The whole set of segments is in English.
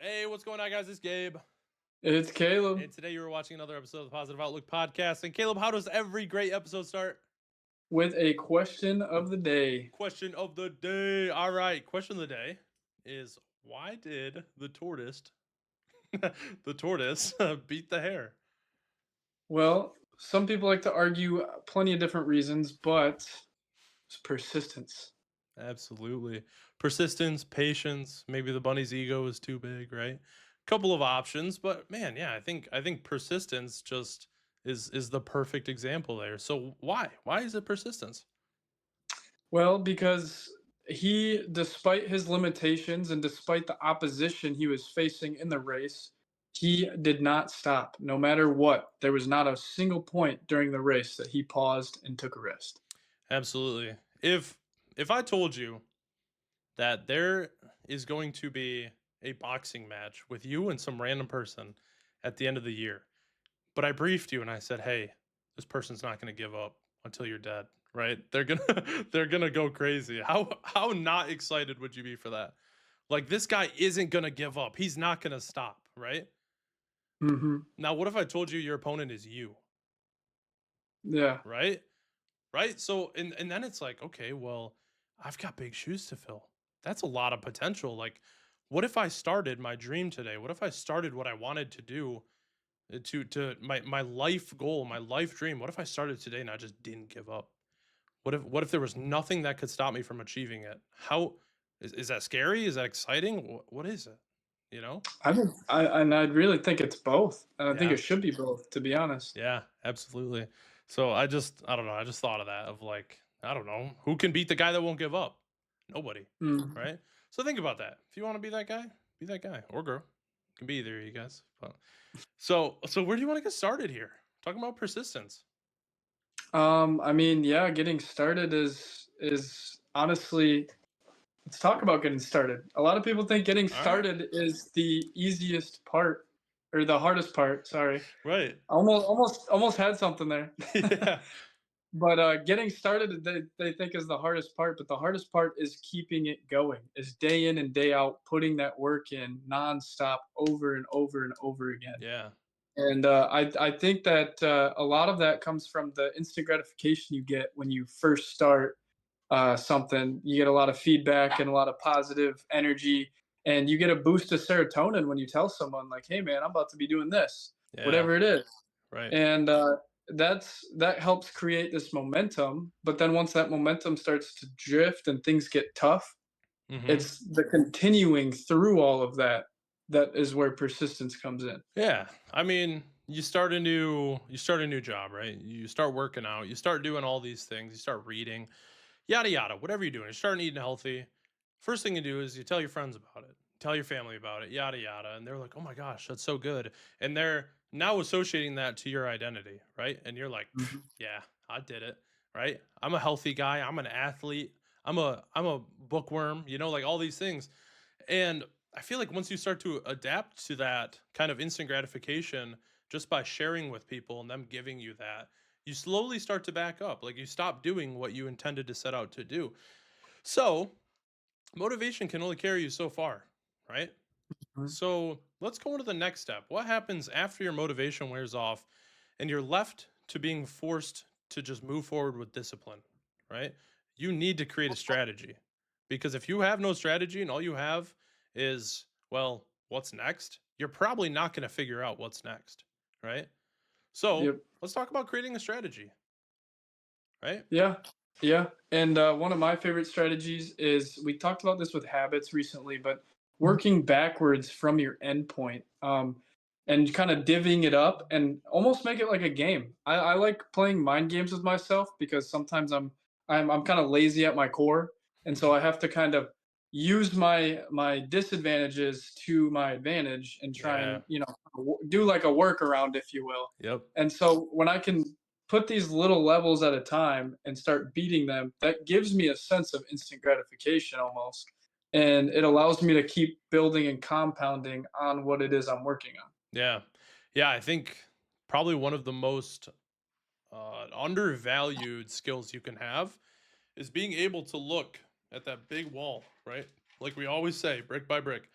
Hey, what's going on, guys? It's Gabe. It's Caleb And today you were watching another episode of the Positive Outlook podcast. And Caleb, how does every great episode start? with a question of the day. Question of the day. All right. Question of the day is why did the tortoise the tortoise beat the hare? Well, some people like to argue plenty of different reasons, but it's persistence. Absolutely. Persistence, patience, maybe the bunny's ego is too big, right? Couple of options, but man, yeah, I think persistence just is the perfect example there. So why? Why is it persistence? Well, because he, despite his limitations and despite the opposition he was facing in the race, he did not stop. No matter what, there was not a single point during the race that he paused and took a rest. Absolutely. If I told you that there is going to be a boxing match with you and some random person at the end of the year, but I briefed you and I said, "Hey, this person's not going to give up until you're dead." Right? They're going to they're going to go crazy. How not excited would you be for that? Like this guy isn't going to give up. He's not going to stop, right? Hmm. Now, what if I told you your opponent is you, Yeah. right? Right? So and then it's like, okay, well, I've got big shoes to fill. That's a lot of potential. Like, what if I started my dream today? What if I started what I wanted to do to my life goal, my life dream? What if I started today and I just didn't give up? What if there was nothing that could stop me from achieving it? How is that scary? Is that exciting? What is it? You know? I really think it's both. And I think Yeah. it should be both, to be honest. Yeah, absolutely. So I don't know. I just thought of that of like, I don't know, who can beat the guy that won't give up? Nobody, Mm. right? So think about that. If you want to be that guy or girl. It can be either of you guys. But so where do you want to get started here? Talking about persistence. I mean, yeah, getting started is honestly, let's talk about getting started. A lot of people think getting All right. started is the easiest part or the hardest part, sorry. Right. Almost had something there. Yeah. But getting started they think is the hardest part, but the hardest part is keeping it going. Is day in and day out putting that work in nonstop over and over and over again. Yeah. And I think that a lot of that comes from the instant gratification you get when you first start something. You get a lot of feedback and a lot of positive energy, and you get a boost of serotonin when you tell someone like, "Hey, man, I'm about to be doing this, Yeah. whatever it is," Right. and that helps create this momentum. But then once that momentum starts to drift and things get tough, Mhm. it's the continuing through all of that that is where persistence comes in. Yeah. I mean, you start a new job, right? You start working out, you start doing all these things, you start reading, yada yada, whatever you're doing, you're starting eating healthy. First thing you do is you tell your friends about it, tell your family about it, yada yada, and they're like, "Oh my gosh, that's so good," and they're now associating that to your identity, right? And you're like, Mhm. "Yeah, I did it, right? I'm a healthy guy. I'm an athlete. I'm a bookworm. You know, like all these things." And I feel like once you start to adapt to that kind of instant gratification just by sharing with people and them giving you that, you slowly start to back up. Like you stop doing what you intended to set out to do. So, motivation can only carry you so far, right? Mhm. So, let's go into the next step. What happens after your motivation wears off and you're left to being forced to just move forward with discipline, right? You need to create a strategy because if you have no strategy and all you have is, well, what's next? You're probably not going to figure out what's next, right? So, Yep. let's talk about creating a strategy, right? Yeah. Yeah. And one of my favorite strategies is we talked about this with habits recently, but working backwards from your endpoint, and kind of divvying it up and almost make it like a game. I like playing mind games with myself because sometimes I'm kind of lazy at my core, and so I have to kind of use my disadvantages to my advantage and try Yeah. and do like a workaround, if you will. Yep. And so when I can put these little levels at a time and start beating them, that gives me a sense of instant gratification almost. And it allows me to keep building and compounding on what it is I'm working on. Yeah. Yeah, I think probably one of the most undervalued skills you can have is being able to look at that big wall, right? Like we always say, brick by brick.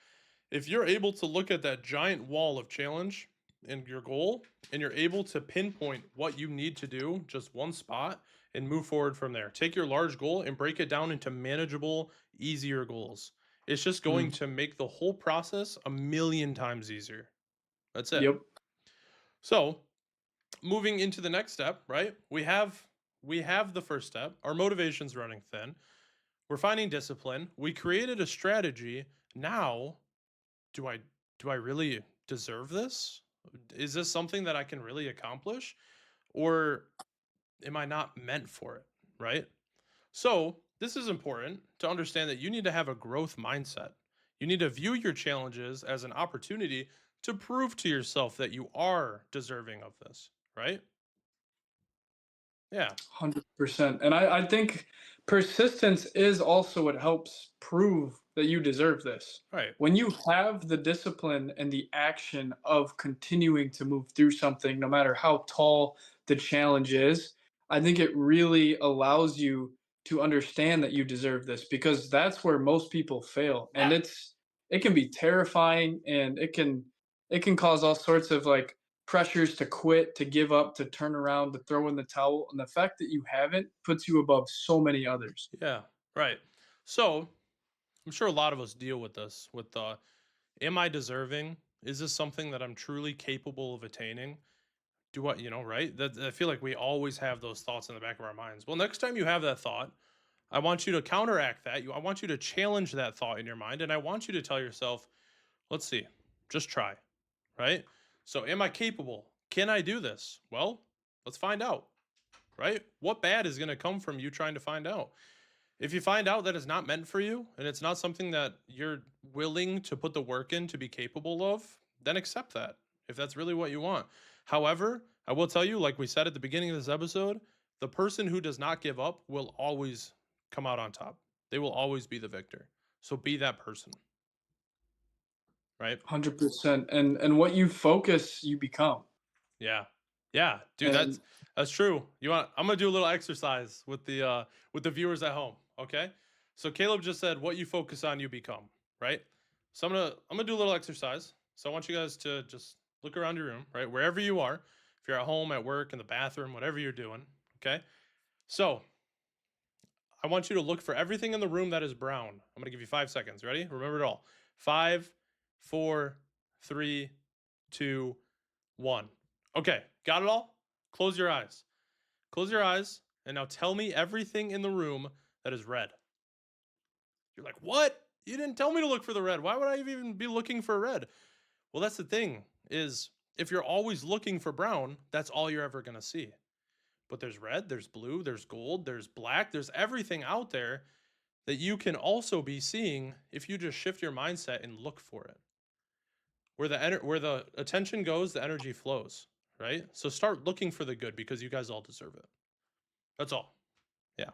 If you're able to look at that giant wall of challenge and your goal, and you're able to pinpoint what you need to do, just one spot, and move forward from there. Take your large goal and break it down into manageable, easier goals. It's just going Mm, to make the whole process a million times easier. That's it. yep. So, moving into the next step, right? We have the first step. Our motivation's running thin. We're finding discipline. We created a strategy. Now, do I do I really deserve this? Is this something that I can really accomplish, or am I not meant for it, right? So, this is important to understand that you need to have a growth mindset. You need to view your challenges as an opportunity to prove to yourself that you are deserving of this, right? Yeah, 100%. And I think persistence is also what helps prove that you deserve this. right. When you have the discipline and the action of continuing to move through something, no matter how tall the challenge is, I think it really allows you to understand that you deserve this, because that's where most people fail. And it can be terrifying, and it can cause all sorts of like pressures to quit, to give up, to turn around, to throw in the towel. And the fact that you haven't puts you above so many others. Yeah, right. So, I'm sure a lot of us deal with this with the am I deserving? Is this something that I'm truly capable of attaining? Do I, right? That I feel like we always have those thoughts in the back of our minds. Well, next time you have that thought, I want you to counteract that. I want you to challenge that thought in your mind, and I want you to tell yourself, let's see, just try, right? So, am I capable? Can I do this? Well, let's find out, right? What bad is going to come from you trying to find out? If you find out that it's not meant for you and it's not something that you're willing to put the work in to be capable of, then accept that if that's really what you want. However, I will tell you, like we said at the beginning of this episode, the person who does not give up will always come out on top. They will always be the victor. So be that person, right? 100%. And what you focus, you become. Yeah. Yeah, dude, And that's true. I'm going to do a little exercise with the viewers at home, okay? So Caleb just said what you focus on you become, right? So I'm going to do a little exercise. So I want you guys to just look around your room, right? Wherever you are. If you're at home, at work, in the bathroom, whatever you're doing, okay? So, I want you to look for everything in the room that is brown. I'm going to give you 5 seconds. Ready? Remember it all. Five, four, three, two, one. Okay, got it all? Close your eyes. Close your eyes, and now tell me everything in the room that is red. You're like, what? You didn't tell me to look for the red. Why would I even be looking for red? Well, that's the thing is if you're always looking for brown, that's all you're ever going to see. But there's red, there's blue, there's gold, there's black, there's everything out there that you can also be seeing if you just shift your mindset and look for it. Where the attention goes, the energy flows, right? So start looking for the good because you guys all deserve it. That's all. Yeah.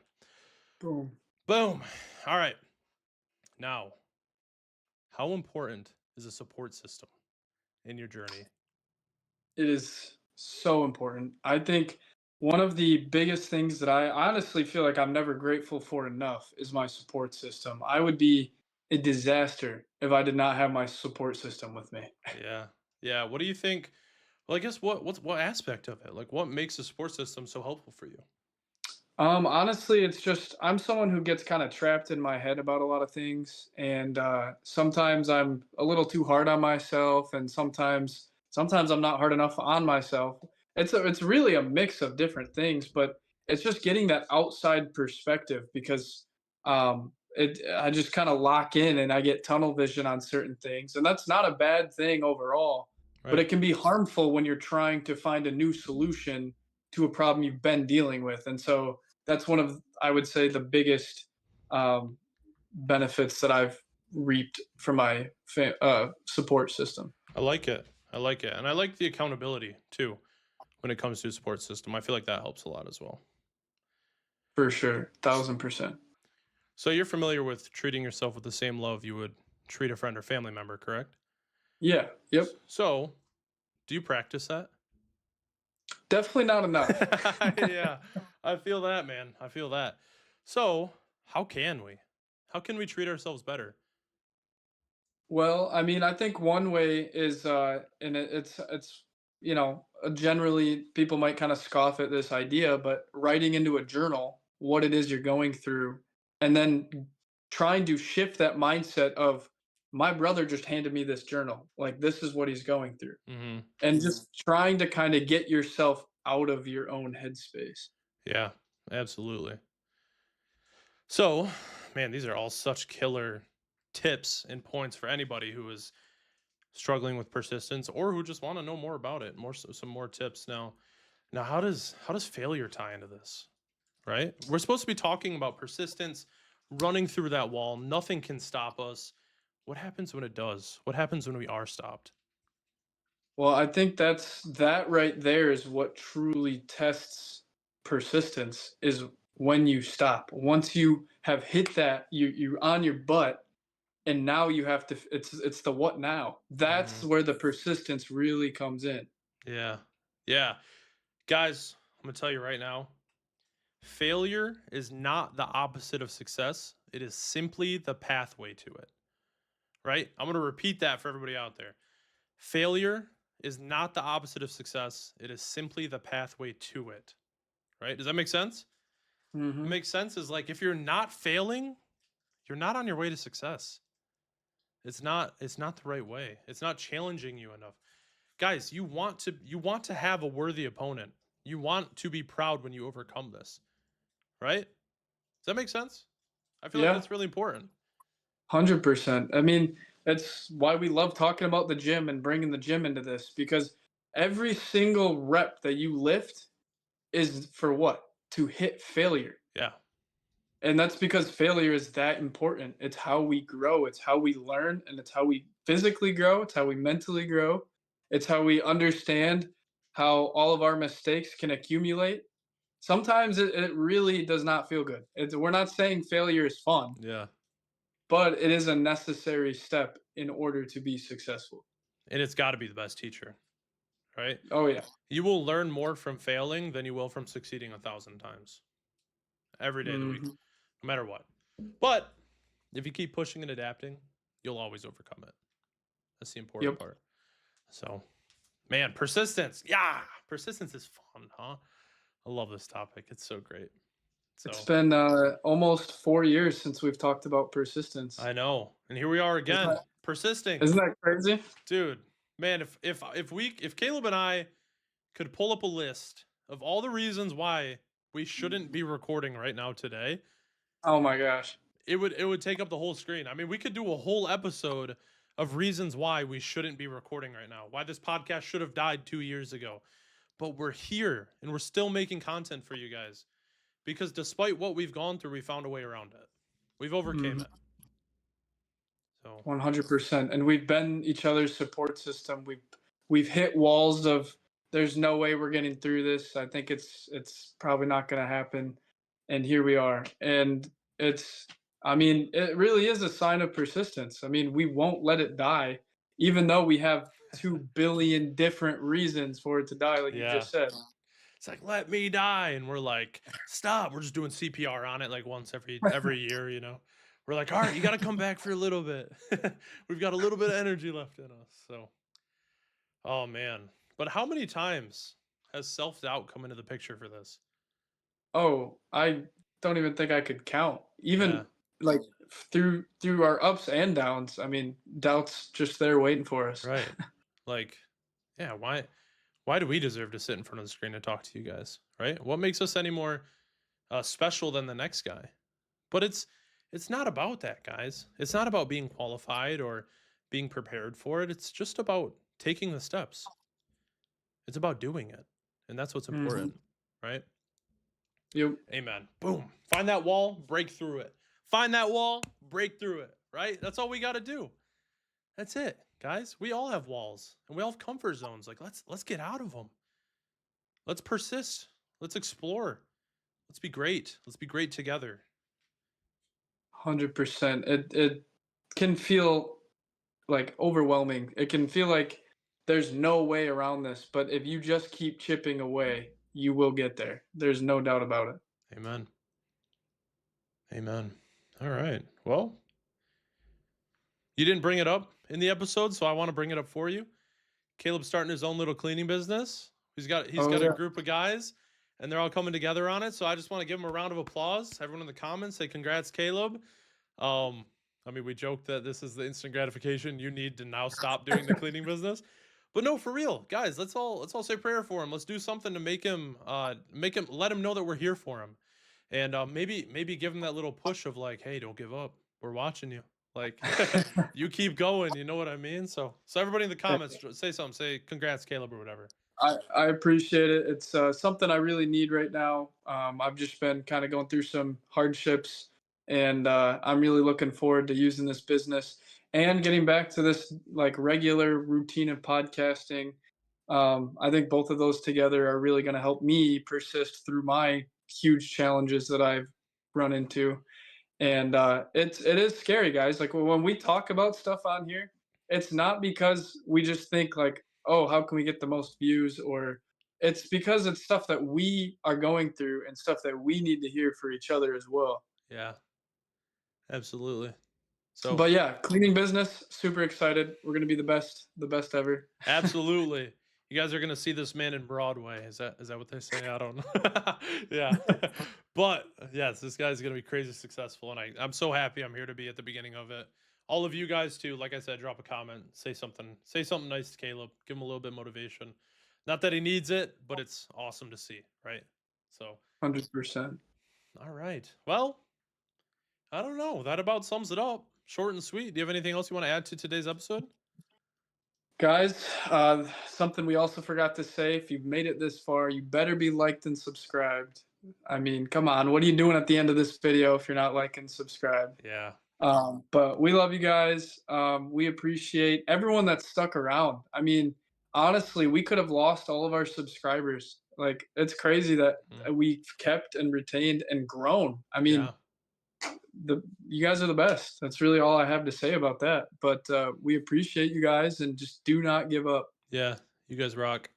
boom. Boom. All right. Now, how important is a support system in your journey? It is so important. I think one of the biggest things that I honestly feel like I'm never grateful for enough is my support system. I would be a disaster if I did not have my support system with me. Yeah. Yeah. What do you think? Well, I guess what aspect of it? Like what makes a support system so helpful for you? Honestly, it's just I'm someone who gets kind of trapped in my head about a lot of things, and sometimes I'm a little too hard on myself, and sometimes I'm not hard enough on myself. It's really a mix of different things, but it's just getting that outside perspective, because it I just kind of lock in and I get tunnel vision on certain things, and that's not a bad thing overall, but Right. it can be harmful when you're trying to find a new solution to a problem you've been dealing with, and so that's one of, I would say, the biggest um, benefits that I've reaped from my support system. I like it. I like it. And I like the accountability too when it comes to a support system. I feel like that helps a lot as well. For sure, 1000%. So you're familiar with treating yourself with the same love you would treat a friend or family member, correct? Yeah. Yep. So, do you practice that? Definitely not enough. Yeah, I feel that, man. I feel that. So, how can we? How can we treat ourselves better? Well, I mean, I think one way is, and it's generally people might kind of scoff at this idea, but writing into a journal what it is you're going through, and then trying to shift that mindset of my brother just handed me this journal, like this is what he's going through, Mhm. and just trying to kind of get yourself out of your own headspace. Yeah, absolutely. So, man, these are all such killer tips and points for anybody who is struggling with persistence or who just want to know more about it. Some more tips now. Now, how does failure tie into this? Right? We're supposed to be talking about persistence, running through that wall. Nothing can stop us. What happens when it does? What happens when we are stopped? Well, I think that right there is what truly tests persistence is when you stop. Once you have hit that, you're on your butt, and now you have to. It's the what now. That's Mhm. where the persistence really comes in. Yeah. Yeah. Guys, I'm going to tell you right now, failure is not the opposite of success. It is simply the pathway to it. Right? I'm going to repeat that for everybody out there. Failure is not the opposite of success. It is simply the pathway to it. Right? Does that make sense? What Hmm. makes sense is like if you're not failing, you're not on your way to success. It's not the right way. It's not challenging you enough. Guys, you want to have a worthy opponent. You want to be proud when you overcome this, right? Does that make sense? I feel like Yeah, that's really important. 100%. I mean, that's why we love talking about the gym and bringing the gym into this because every single rep that you lift is for what? To hit failure. Yeah. And that's because failure is that important. It's how we grow, it's how we learn, and it's how we physically grow, it's how we mentally grow. It's how we understand how all of our mistakes can accumulate. Sometimes it really does not feel good. We're not saying failure is fun, Yeah. but it is a necessary step in order to be successful. And it's got to be the best teacher, right? Oh, yeah. You will learn more from failing than you will from succeeding 1,000 times every day of the week, Hmm. no matter what. But if you keep pushing and adapting, you'll always overcome it. That's the important Yep. part. So, man, persistence. Yeah, persistence is fun, huh? I love this topic. It's so great. It's So, been almost 4 years since we've talked about persistence. I know. And here we are Isn't again, that, persisting. isn't that crazy? Dude, man, if Caleb and I could pull up a list of all the reasons why we shouldn't be recording right now today, Oh my gosh. it would take up the whole screen. I mean, we could do a whole episode of reasons why we shouldn't be recording right now. Why this podcast should have died 2 years ago. But we're here and we're still making content for you guys because despite what we've gone through, we found a way around it. We've overcame Mhm. it. So, 100%. And we've been each other's support system. We've hit walls of there's no way we're getting through this. I think it's probably not going to happen. And here we are. And it's I mean, it really is a sign of persistence. I mean, we won't let it die even though we have 2 billion different reasons for it to die like you yeah. just said. It's like, let me die. And we're like, stop. We're just doing CPR on it like once every year, you know. We're like, all right, you gotta come back for a little bit. We've got a little bit of energy left in us. So oh man. But how many times has self-doubt come into the picture for this? Oh, I don't even think I could count. Yeah, Even like through our ups and downs. I mean, doubt's just there waiting for us. right. Like, yeah, why do we deserve to sit in front of the screen and talk to you guys? Right? What makes us any more special than the next guy? But it's not about that, guys. It's not about being qualified or being prepared for it. It's just about taking the steps. It's about doing it. And that's what's Mhm. important, right? Yep. Amen. Boom. Find that wall, break through it. Find that wall, break through it, right? That's all we got to do. That's it, guys. We all have walls and we all have comfort zones. Like let's get out of them. Let's persist. Let's explore. Let's be great. Let's be great together. 100%. It can feel like overwhelming. It can feel like there's no way around this, but if you just keep chipping away, you will get there. There's no doubt about it. Amen. Amen. All right. Well, you didn't bring it up in the episode, so I want to bring it up for you. Caleb's starting his own little cleaning business. He's Oh got a yeah. group of guys, and they're all coming together on it. So I just want to give him a round of applause. Everyone in the comments say congrats, Caleb. Um, I mean, we joked that this is the instant gratification you need to now stop doing the cleaning business. But no, for real, guys, let's all say prayer for him. Let's do something to make him let him know that we're here for him, and maybe give him that little push of like, hey, don't give up. We're watching you. Like, you keep going. You know what I mean? So everybody in the comments say something. Say congrats, Caleb, or whatever. I appreciate it. It's something I really need right now. I've just been kind of going through some hardships, and I'm really looking forward to using this business and getting back to this like regular routine of podcasting. I think both of those together are really going to help me persist through my huge challenges that I've run into. And it is scary, guys. Like when we talk about stuff on here, it's not because we just think like, oh, how can we get the most views, or it's because it's stuff that we are going through and stuff that we need to hear for each other as well. Yeah, absolutely. So But yeah, cleaning business, super excited. We're gonna be the best ever. absolutely. You guys are gonna see this man in Broadway. Is that what they say? I don't know. Yeah. But yes, this guy's gonna be crazy successful, and I'm so happy I'm here to be at the beginning of it. All of you guys too, like I said, drop a comment, say something nice to Caleb, give him a little bit of motivation. Not that he needs it, but it's awesome to see, right? So 100%. all right. Well, I don't know. That about sums it up. Short and sweet. Do you have anything else you want to add to today's episode? Guys, something we also forgot to say, if you've made it this far, you better be liked and subscribed. I mean, come on, what are you doing at the end of this video if you're not like and subscribed? Yeah. But we love you guys. We appreciate everyone that stuck around. I mean, honestly, we could have lost all of our subscribers. Like, it's crazy that Mm, we've kept and retained and grown. I mean, yeah. the you guys are the best. That's really all I have to say about that. But we appreciate you guys, and just do not give up. Yeah. You guys rock.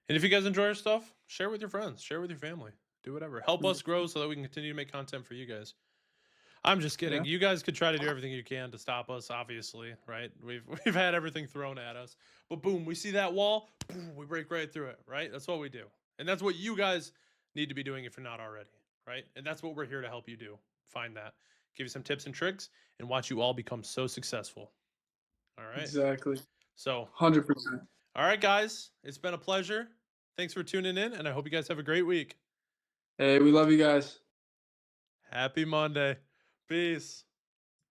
And if you guys enjoy our stuff, share with your friends, share with your family, do whatever. Help us grow so that we can continue to make content for you guys. I'm just Yeah, kidding. You guys could try to do everything you can to stop us, obviously, right? We've had everything thrown at us. But boom, we see that wall, boom, we break right through it, right? That's what we do. And that's what you guys need to be doing if you're not already, right? And that's what we're here to help you do. Find that. Give you some tips and tricks and watch you all become so successful. All right. exactly. So, 100%. all right, guys, it's been a pleasure. Thanks for tuning in, and I hope you guys have a great week. Hey, we love you guys. Happy Monday. Peace.